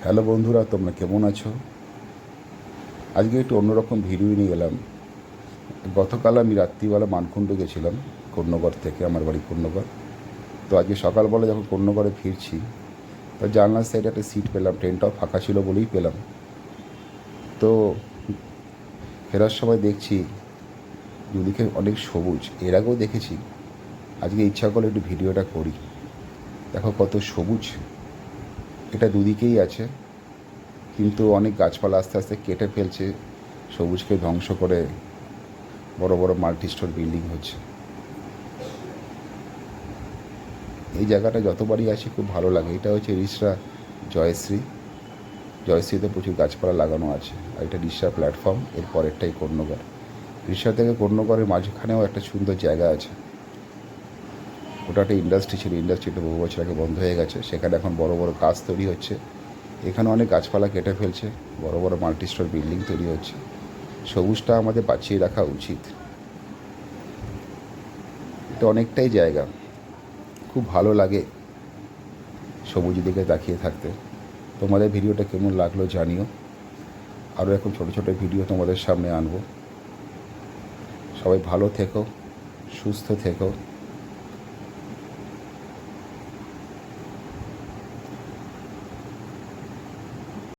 Hello বন্ধুরা, তোমরা কেমন আছো? আজকে একটু অন্যরকম ভিডিও নিয়ে গেলাম। গতকাল আমি রাত্রিবেলা মানকুণ্ড গেছিলাম, কর্ণগড় থেকে, আমার বাড়ি কর্ণগড়। তো আজকে সকালবেলা যখন কর্ণগড়ে ফিরছি, তো জানলার সাইডে একটা সিট পেলাম, ট্রেনটাও ফাঁকা ছিল বলেই পেলাম। তো ফেরার সময় দেখছি দুদিকে অনেক সবুজ, এর আগেও দেখেছি। আজকে ইচ্ছা করলে একটু ভিডিওটা করি। দেখো কত সবুজ, এটা দুদিকেই আছে, কিন্তু অনেক গাছপালা আস্তে আস্তে কেটে ফেলছে, সবুজকে ধ্বংস করে বড় বড় মাল্টি স্টোর বিল্ডিং হচ্ছে। এই জায়গাটা যতবারই আসি খুব ভালো লাগে। এটা হচ্ছে রিষড়া জয়শ্রী। জয়শ্রীতে প্রচুর গাছপালা লাগানো আছে, আর এটা রিষড়া প্ল্যাটফর্ম, এর পরেরটাই কর্ণগড়। রিষড়া থেকে কর্ণগড়ের মাঝখানেও একটা সুন্দর জায়গা আছে। ওটা একটা ইন্ডাস্ট্রি ছিল, ইন্ডাস্ট্রিটা বহু বছর আগে বন্ধ হয়ে গেছে। সেখানে এখন বড় বড় কাজ তৈরি হচ্ছে। এখানে অনেক গাছপালা কেটে ফেলছে, বড় বড় মাল্টি স্টোর বিল্ডিং তৈরি হচ্ছে। সবুজটা আমাদের বাঁচিয়ে রাখা উচিত। এটা অনেকটাই জায়গা, খুব ভালো লাগে সবুজ দিকে তাকিয়ে থাকতে। তোমাদের ভিডিওটা কেমন লাগলো জানিও। আরও এখন ছোটো ছোটো ভিডিও তোমাদের সামনে আনবো। সবাই ভালো থেকো, সুস্থ থেকো।